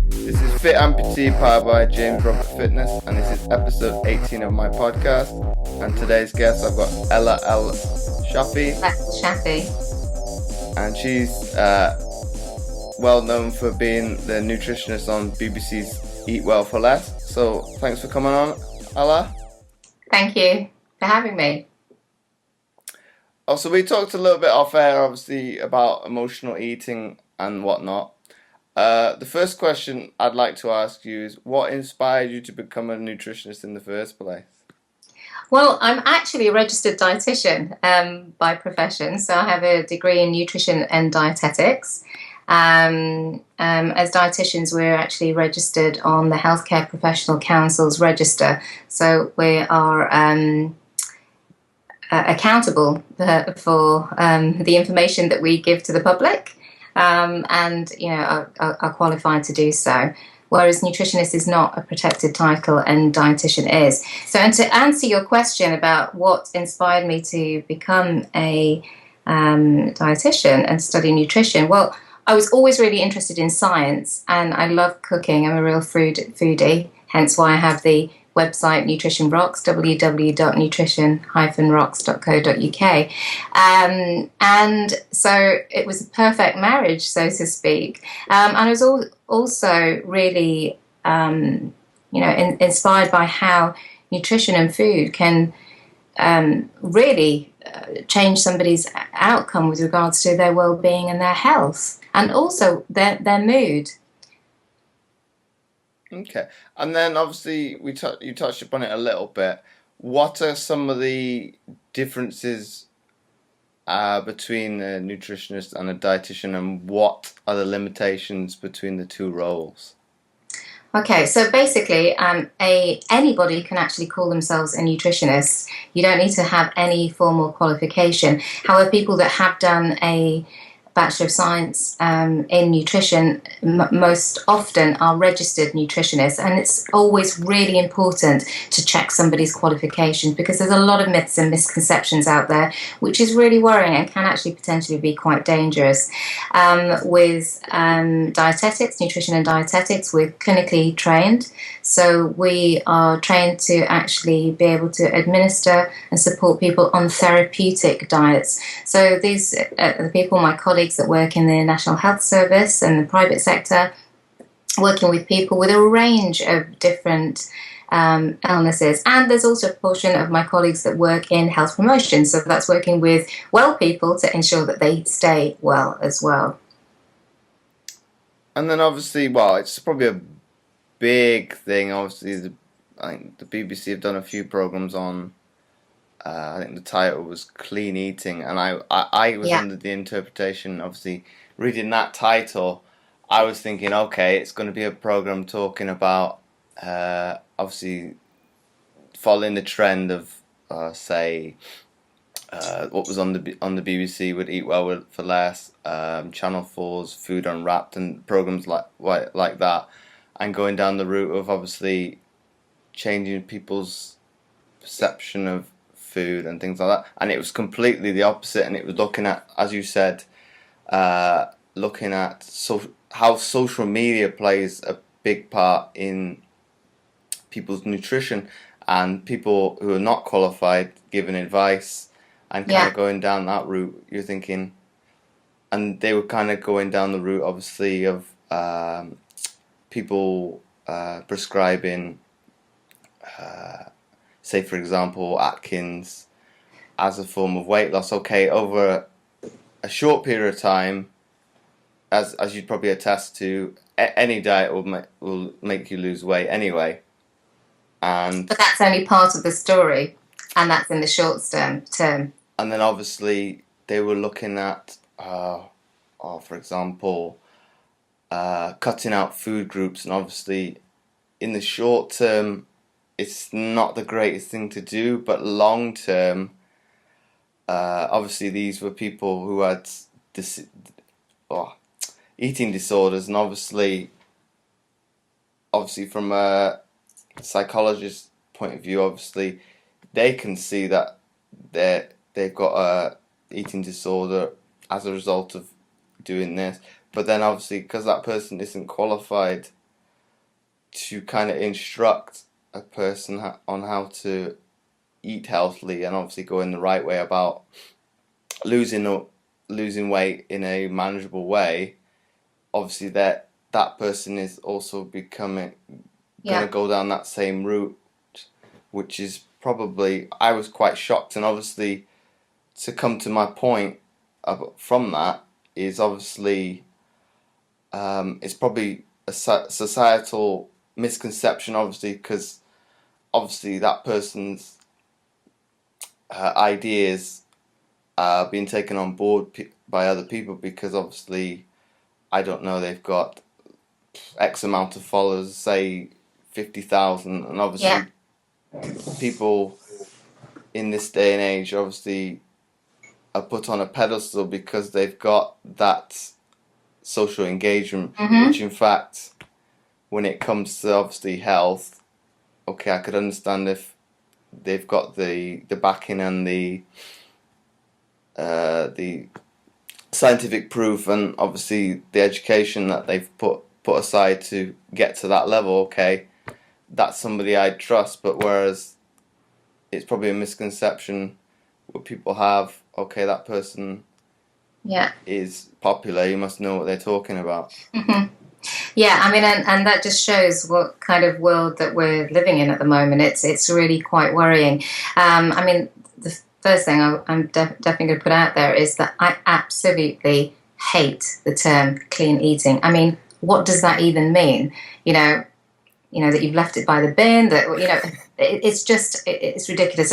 This is Fit Amputee powered by James Robert Fitness, and this is episode 18 of my podcast. And today's guest, I've got Hala El-Shafie. And she's well known for being the nutritionist on BBC's Eat Well for Less. So thanks for coming on, Hala. Thank you for having me. Also, we talked a little bit off air, obviously, about emotional eating and whatnot. The first question I'd like to ask you is, what inspired you to become a nutritionist in the first place? Well, I'm actually a registered dietitian by profession, so I have a degree in nutrition and dietetics. As dietitians, we're actually registered on the Healthcare Professional Council's register, so we are accountable for the information that we give to the public. And are qualified to do so, whereas nutritionist is not a protected title and dietitian is. So, and to answer your question about what inspired me to become a dietitian and study nutrition, well, I was always really interested in science and I love cooking. I'm a real foodie, hence why I have the website Nutrition Rocks, www.nutrition-rocks.co.uk. And so it was a perfect marriage, so to speak. And I was also really, inspired by how nutrition and food can really change somebody's outcome with regards to their well-being and their health, and also their mood. Okay, and then obviously you touched upon it a little bit. What are some of the differences between a nutritionist and a dietitian, and what are the limitations between the two roles? Okay, so basically, anybody can actually call themselves a nutritionist. You don't need to have any formal qualification. However, people that have done a Bachelor of Science in nutrition most often are registered nutritionists, and it's always really important to check somebody's qualifications because there's a lot of myths and misconceptions out there, which is really worrying and can actually potentially be quite dangerous. With dietetics, nutrition and dietetics, we're clinically trained, so we are trained to actually be able to administer and support people on therapeutic diets. So these are the people, my colleagues that work in the National Health Service and the private sector, working with people with a range of different illnesses. And there's also a portion of my colleagues that work in health promotion, so that's working with well people to ensure that they stay well as well. And then obviously, well, it's probably a big thing. Obviously, I think the BBC have done a few programs on. I think the title was Clean Eating, and I was under the interpretation, obviously, reading that title, I was thinking, okay, it's going to be a program talking about, obviously, following the trend of, say, what was on the BBC with Eat Well for Less, Channel 4's Food Unwrapped, and programs like that, and going down the route of obviously changing people's perception of food and things like that. And it was completely the opposite, and it was looking at, as you said, looking at how social media plays a big part in people's nutrition, and people who are not qualified giving advice and kind of going down that route. You're thinking, and they were kind of going down the route, obviously, of people prescribing, say for example, Atkins as a form of weight loss. Okay, over a short period of time, as you'd probably attest to, any diet will make you lose weight anyway. But that's only part of the story, and that's in the short term. And then obviously they were looking at, for example, cutting out food groups, and obviously in the short term it's not the greatest thing to do, but long term, obviously these were people who had eating disorders, and obviously from a psychologist's point of view, obviously they can see that they've got a eating disorder as a result of doing this. but then obviously because that person isn't qualified to kind of instruct a person on how to eat healthily and obviously go in the right way about losing weight in a manageable way, obviously that person is also becoming going to go down that same route, which is probably, I was quite shocked. And obviously to come to my point from that is obviously it's probably a societal misconception, obviously, because obviously that person's ideas are being taken on board by other people, because obviously, I don't know, they've got X amount of followers, say 50,000, and obviously people in this day and age obviously are put on a pedestal because they've got that social engagement, which in fact, when it comes to obviously health, okay, I could understand if they've got the backing and the scientific proof and obviously the education that they've put aside to get to that level. Okay, that's somebody I'd trust. But whereas it's probably a misconception what people have, okay, that person is popular, you must know what they're talking about. Yeah, I mean, and that just shows what kind of world that we're living in at the moment. It's really quite worrying. I mean, the first thing I'm definitely going to put out there is that I absolutely hate the term clean eating. I mean, what does that even mean? You know that you've left it by the bin. That it's ridiculous.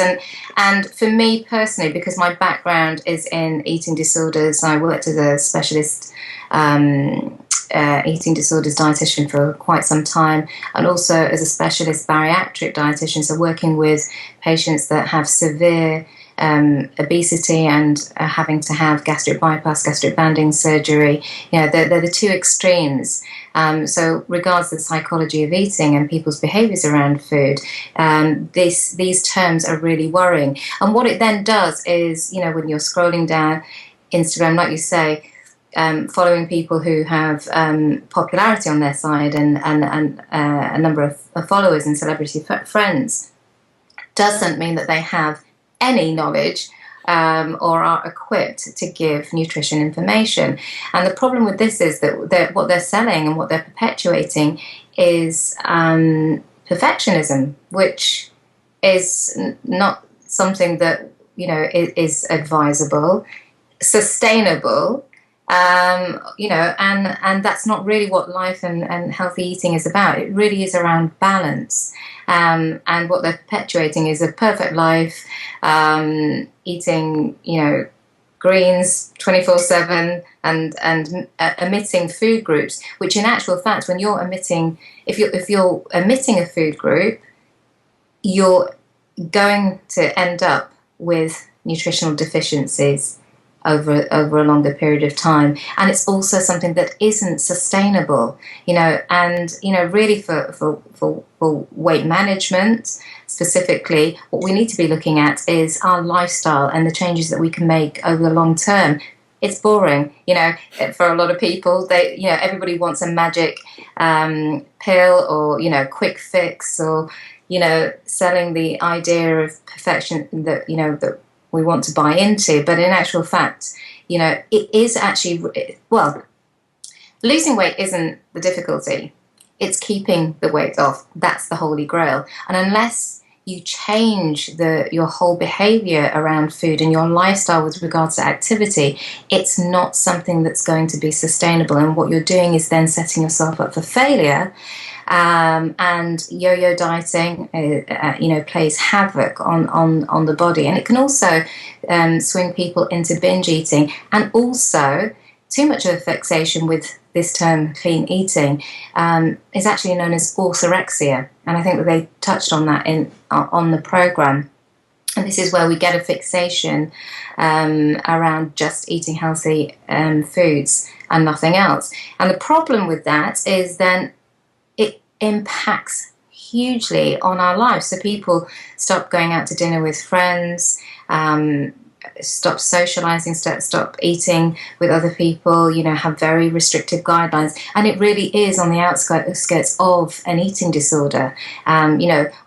And for me personally, because my background is in eating disorders, I worked as a specialist eating disorders dietitian for quite some time, and also as a specialist bariatric dietitian, so working with patients that have severe obesity and having to have gastric bypass, gastric banding surgery. They're the two extremes. So regards to the psychology of eating and people's behaviours around food, these terms are really worrying. And what it then does is, when you're scrolling down Instagram, like you say, following people who have popularity on their side and a number of followers and celebrity friends, doesn't mean that they have any knowledge or are equipped to give nutrition information. And the problem with this is that what they're selling and what they're perpetuating is perfectionism, which is not something that is advisable, sustainable. And that's not really what life and healthy eating is about. It really is around balance. And what they're perpetuating is a perfect life, eating, greens 24/7 and omitting food groups, which in actual fact, when you're omitting, if you're omitting a food group, you're going to end up with nutritional deficiencies over a longer period of time. And it's also something that isn't sustainable, and really for weight management specifically, what we need to be looking at is our lifestyle and the changes that we can make over the long term. It's boring, for a lot of people. Everybody wants a magic pill or quick fix, or selling the idea of perfection that that we want to buy into. But in actual fact, it is actually, losing weight isn't the difficulty. It's keeping the weight off. That's the holy grail. And unless you change your whole behavior around food and your lifestyle with regards to activity, it's not something that's going to be sustainable. And what you're doing is then setting yourself up for failure. And yo-yo dieting, plays havoc on the body, and it can also swing people into binge eating. And also, too much of a fixation with this term clean eating is actually known as orthorexia, and I think that they touched on that on the program. And this is where we get a fixation around just eating healthy foods and nothing else. And the problem with that is then it impacts hugely on our lives. So people stop going out to dinner with friends, stop socializing, stop eating with other people, have very restrictive guidelines. And it really is on the outskirts of an eating disorder.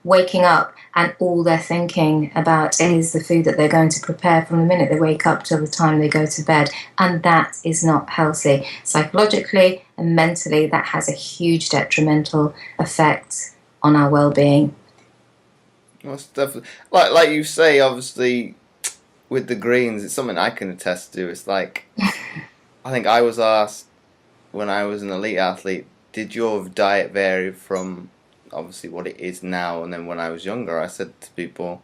Waking up and all they're thinking about is the food that they're going to prepare from the minute they wake up till the time they go to bed. And that is not healthy. Psychologically and mentally, that has a huge detrimental effect on our well-being. Most definitely. Like you say, obviously, with the greens, it's something I can attest to. It's like, I think I was asked when I was an elite athlete, did your diet vary from obviously what it is now? And then when I was younger, I said to people,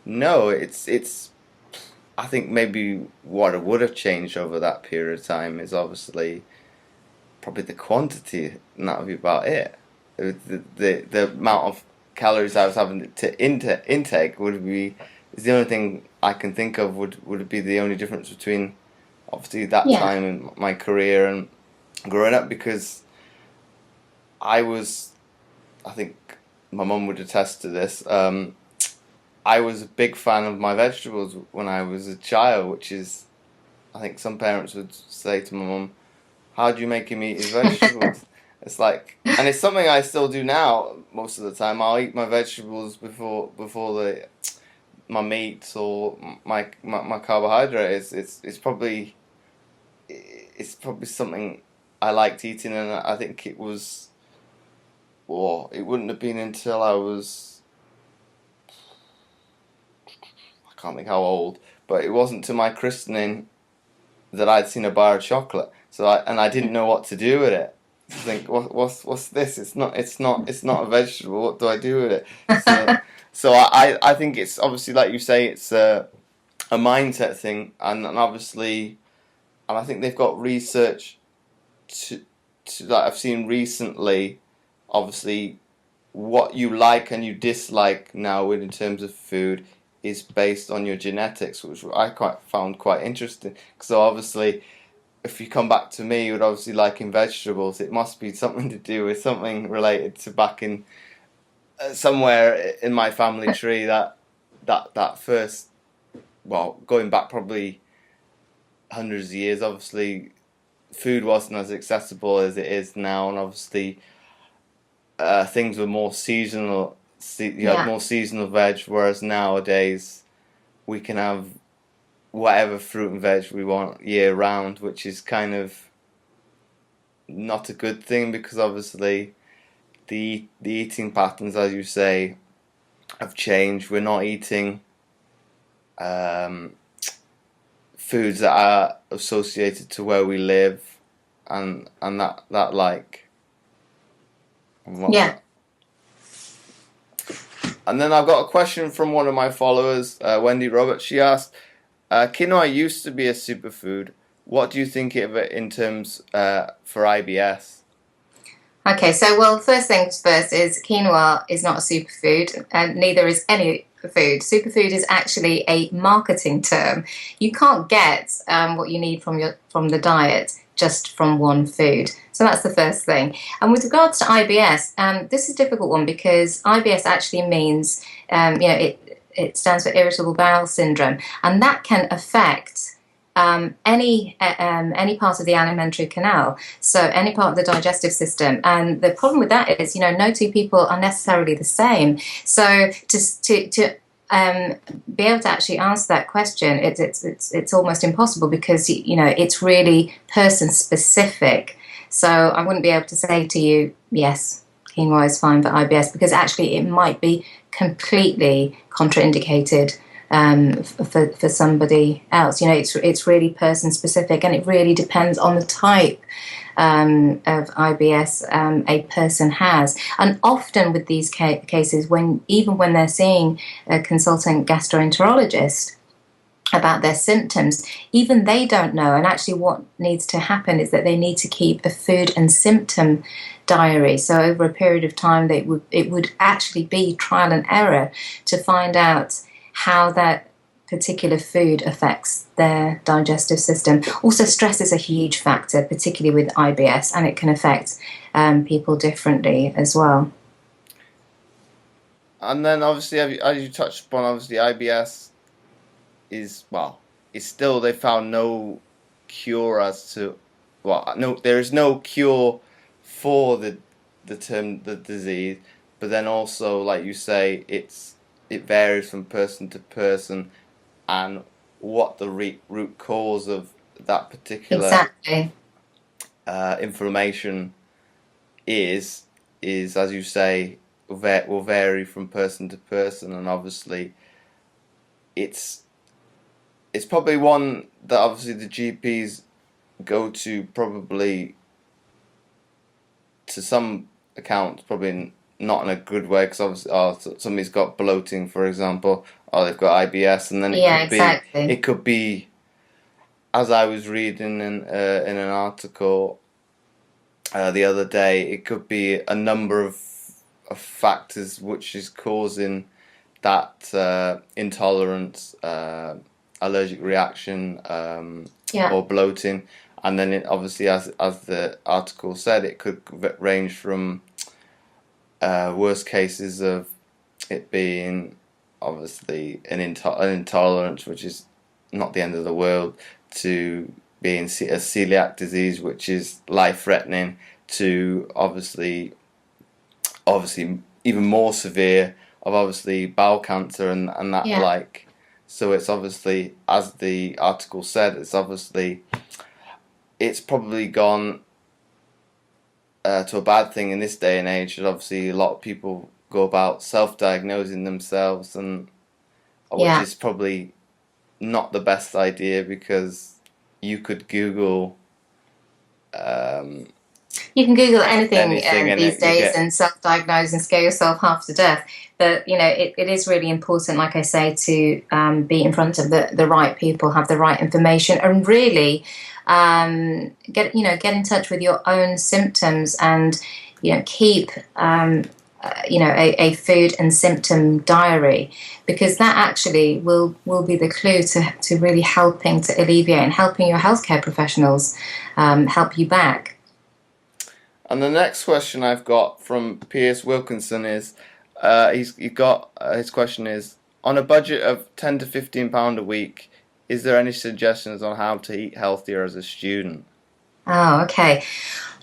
no, it's I think maybe what would have changed over that period of time is obviously probably the quantity, and that would be about it. The amount of calories I was having to intake is the only thing I can think of would be the only difference between obviously that time in my career and growing up, because I think my mum would attest to this, I was a big fan of my vegetables when I was a child, which is, I think some parents would say to my mum, how do you make him eat his vegetables? It's like, and it's something I still do now most of the time. I'll eat my vegetables before my meat or my carbohydrate. It's probably something I liked eating, and I think it was, or it wouldn't have been until I can't think how old, but it wasn't to my christening that I'd seen a bar of chocolate. So I didn't know what to do with it. I think, what's this? It's not a vegetable. What do I do with it? So I think it's obviously, like you say, it's a mindset thing, and obviously, and I think they've got research to that I've seen recently. Obviously, what you like and you dislike now in terms of food is based on your genetics, which I found quite interesting. So obviously, if you come back to me with obviously liking vegetables, it must be something to do with something related to back in somewhere in my family tree that first, well, going back probably hundreds of years, obviously food wasn't as accessible as it is now, and obviously things were more seasonal. You had more seasonal veg, whereas nowadays we can have whatever fruit and veg we want year round, which is kind of not a good thing, because obviously the eating patterns, as you say, have changed. We're not eating foods that are associated to where we live, and that like And then I've got a question from one of my followers, Wendy Roberts. She asked, quinoa used to be a superfood. What do you think of it in terms for IBS? Okay, so, well, first things first is quinoa is not a superfood, and neither is any food. Superfood is actually a marketing term. You can't get what you need from the diet just from one food. So that's the first thing. And with regards to IBS, this is a difficult one, because IBS actually means, it stands for irritable bowel syndrome, and that can affect any part of the alimentary canal, so any part of the digestive system. And the problem with that is, no two people are necessarily the same. So to be able to actually answer that question, it's almost impossible, because it's really person specific. So I wouldn't be able to say to you, yes, quinoa is fine for IBS, because actually it might be completely contraindicated for somebody else. It's really person specific, and it really depends on the type of IBS a person has. And often with these cases, even when they're seeing a consultant gastroenterologist about their symptoms, even they don't know. And actually what needs to happen is that they need to keep a food and symptom diary. So over a period of time, it would actually be trial and error to find out how that particular food affects their digestive system. Also, stress is a huge factor, particularly with IBS, and it can affect people differently as well. And then obviously, as you touched upon, obviously IBS well, it's still, they found no cure as to, well, no, there is no cure for the disease, but then also, like you say, it varies from person to person, and what the root cause of that particular Exactly. inflammation is, as you say, will vary from person to person, and obviously it's it's probably one that obviously the GPs go to, probably to some accounts, probably not in a good way, because obviously, oh, somebody's got bloating, for example, or they've got IBS, and then Yeah, exactly. it could be, as I was reading in an article the other day, it could be a number of factors which is causing that intolerance, allergic reaction, Yeah. or bloating, and then it obviously, as the article said, it could range from worst cases of it being obviously an intolerance, which is not the end of the world, to being a celiac disease, which is life threatening, to obviously even more severe of obviously bowel cancer and that, Yeah. like, so it's obviously, as the article said, it's probably gone to a bad thing in this day and age, and obviously a lot of people go about self-diagnosing themselves, and which Yeah. is probably not the best idea, because you could Google um, You can Google anything anything, and these you'll days get. and self-diagnose and scare yourself half to death. But it is really important, like I say, to be in front of the right people, have the right information, and really get in touch with your own symptoms, and keep a food and symptom diary, because that actually will be the clue to really helping to alleviate and helping your healthcare professionals help you back. And the next question I've got from Piers Wilkinson is, his question is, on a budget of £10 to £15 a week, is there any suggestions on how to eat healthier as a student? Oh, okay.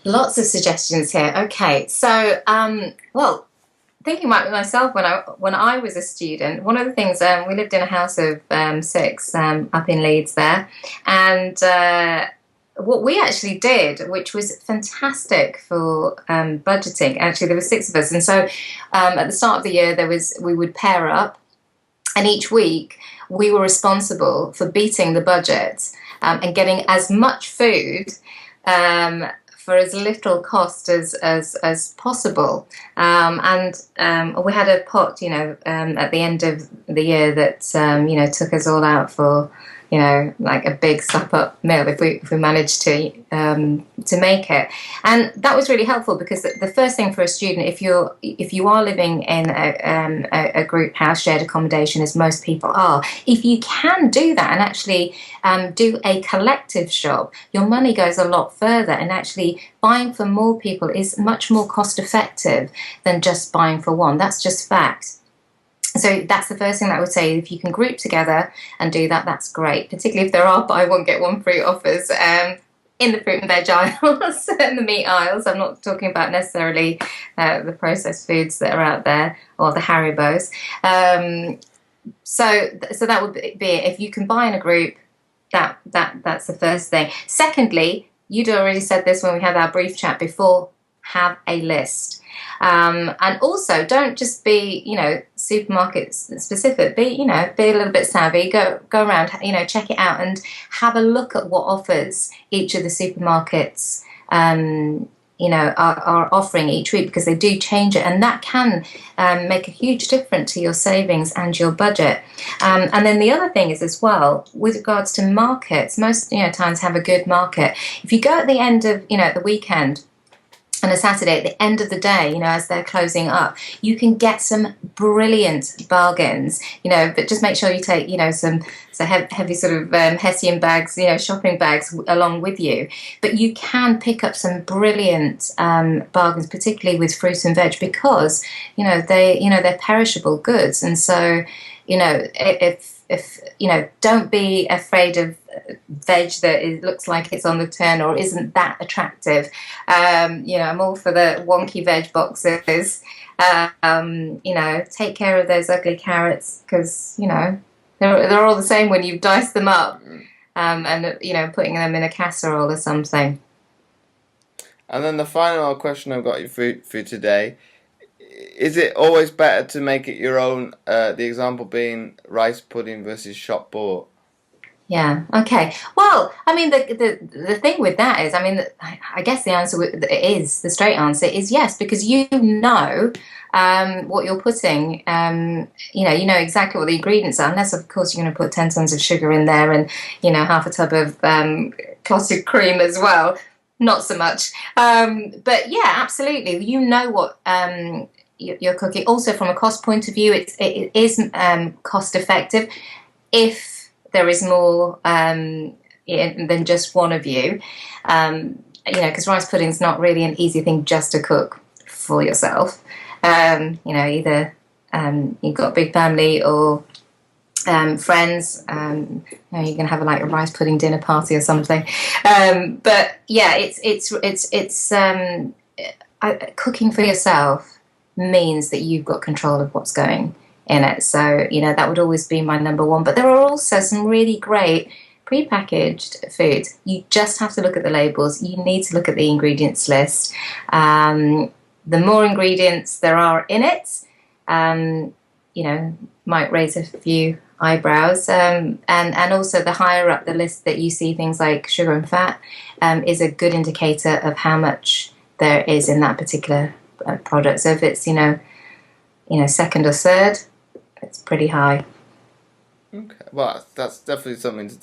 Lots of suggestions here. Okay, so well, thinking about myself when I was a student, one of the things, we lived in a house of six up in Leeds there, and what we actually did, which was fantastic for budgeting. Actually, there were six of us, and so at the start of the year, we would pair up, and each week we were responsible for beating the budget and getting as much food for as little cost as possible. And we had a pot, at the end of the year that took us all out for like a big slap up meal if we managed to make it. And that was really helpful, because the first thing for a student, if you are living in a group house, shared accommodation, as most people are, if you can do that and actually do a collective shop, your money goes a lot further, and actually buying for more people is much more cost effective than just buying for one. That's just fact. So that's the first thing that I would say. If you can group together and do that, that's great, particularly if there are buy one, get one free offers in the fruit and veg aisles and the meat aisles. I'm not talking about necessarily the processed foods that are out there, or the Haribos. So that would be it. If you can buy in a group, that's the first thing. Secondly, you'd already said this when we had our brief chat before, have a list. And also, don't just be, supermarket specific. Be a little bit savvy. Go around, check it out, and have a look at what offers each of the supermarkets, are offering each week, because they do change it, and that can make a huge difference to your savings and your budget. And then the other thing is, as well, with regards to markets, most times have a good market. If you go at the end of the weekend, on a Saturday at the end of the day, as they're closing up, you can get some brilliant bargains, but just make sure you take, some heavy sort of Hessian bags, shopping bags along with you. But you can pick up some brilliant bargains, particularly with fruit and veg, because, they're perishable goods. And so, if if don't be afraid of veg that looks like it's on the turn or isn't that attractive. I'm all for the wonky veg boxes. Take care of those ugly carrots because they're all the same when you dice them up, and putting them in a casserole or something. And then the final question I've got for today: is it always better to make it your own? The example being rice pudding versus shop bought. Yeah. Okay. Well, I mean, the thing with that is, I mean, I guess the straight answer is yes, because what you're putting. You know exactly what the ingredients are, unless of course you're going to put 10 tons of sugar in there and half a tub of clotted cream as well. Not so much. But yeah, absolutely. You know what you're cooking. Also, from a cost point of view, it is cost effective if there is more than just one of you. Because rice pudding is not really an easy thing just to cook for yourself. Either you've got a big family or friends. You can have a rice pudding dinner party or something. But yeah, it's cooking for yourself means that you've got control of what's going in it. So that would always be my number one. But there are also some really great pre-packaged foods. You just have to look at the labels. You need to look at the ingredients list. The more ingredients there are in it, might raise a few eyebrows. And also the higher up the list that you see things like sugar and fat is a good indicator of how much there is in that particular product. So if it's, second or third, it's pretty high. Okay, well, that's definitely something to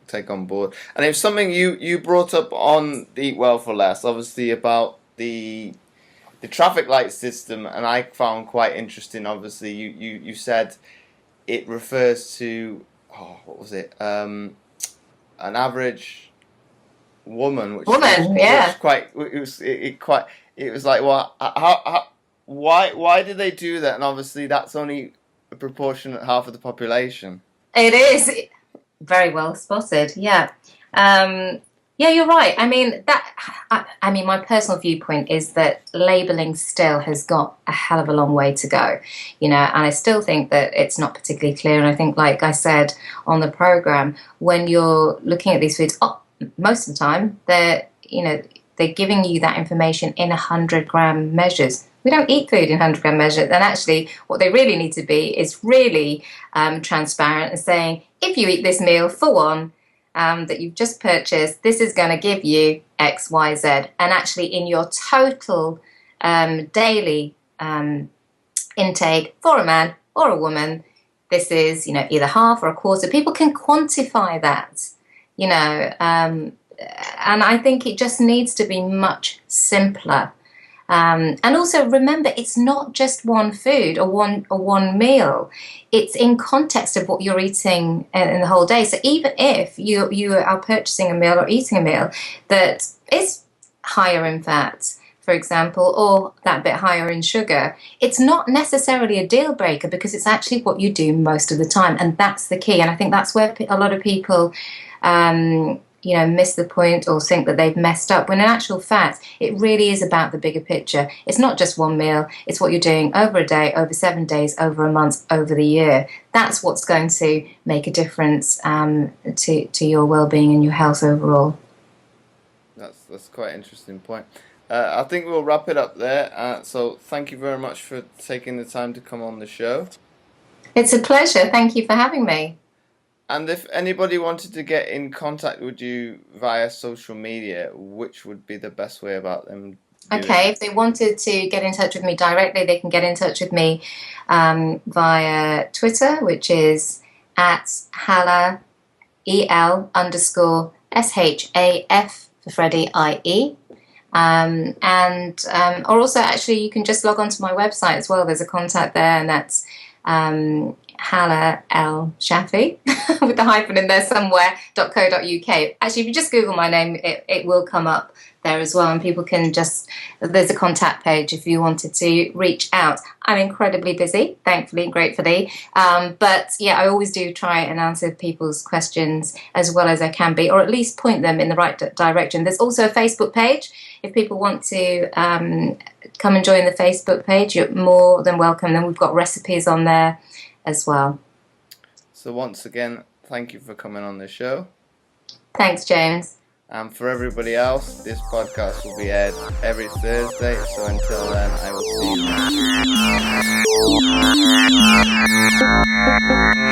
take on board. And it's something you brought up on the Eat Well for Less, obviously about the traffic light system, and I found quite interesting. Obviously, you said it refers to what was it? An average woman, yeah. It was like, well, why do they do that? And obviously, that's only a proportionate half of the population. It is very well spotted. Yeah. Yeah, you're right. I mean, my personal viewpoint is that labeling still has got a hell of a long way to go, and I still think that it's not particularly clear. And I think, like I said on the program, when you're looking at these foods, most of the time they're giving you that information in 100-gram measures. We don't eat food in 100-gram measures, and actually what they really need to be is really transparent and saying, if you eat this meal for one, that you've just purchased, this is going to give you X, Y, Z. And actually in your total daily intake for a man or a woman, this is, either half or a quarter. People can quantify that, and I think it just needs to be much simpler. And also remember, it's not just one food or one meal. It's in context of what you're eating in the whole day. So even if you are purchasing a meal or eating a meal that is higher in fat, for example, or that bit higher in sugar, it's not necessarily a deal breaker because it's actually what you do most of the time. And that's the key. And I think that's where a lot of people miss the point or think that they've messed up, when in actual fact it really is about the bigger picture. It's not just one meal, it's what you're doing over a day, over 7 days, over a month, over the year. That's what's going to make a difference to your well-being and your health overall. That's quite an interesting point. I think we'll wrap it up there. So thank you very much for taking the time to come on the show. It's a pleasure. Thank you for having me. And if anybody wanted to get in contact with you via social media, which would be the best way about them doing Okay, if they wanted to get in touch with me directly, they can get in touch with me via Twitter, which is at Hala EL_SHAF for Freddie IE. Or also, actually, you can just log on to my website as well. There's a contact there, and that's Hala El-Shafie with the hyphen in there somewhere, .co.uk. Actually, if you just Google my name, it will come up there as well, and people can there's a contact page if you wanted to reach out. I'm incredibly busy, thankfully and gratefully, but yeah, I always do try and answer people's questions as well as I can be, or at least point them in the right direction. There's also a Facebook page. If people want to come and join the Facebook page, you're more than welcome. Then we've got recipes on there as well. So once again, thank you for coming on the show. Thanks, James. And for everybody else, this podcast will be aired every Thursday. So until then, I will see you next week.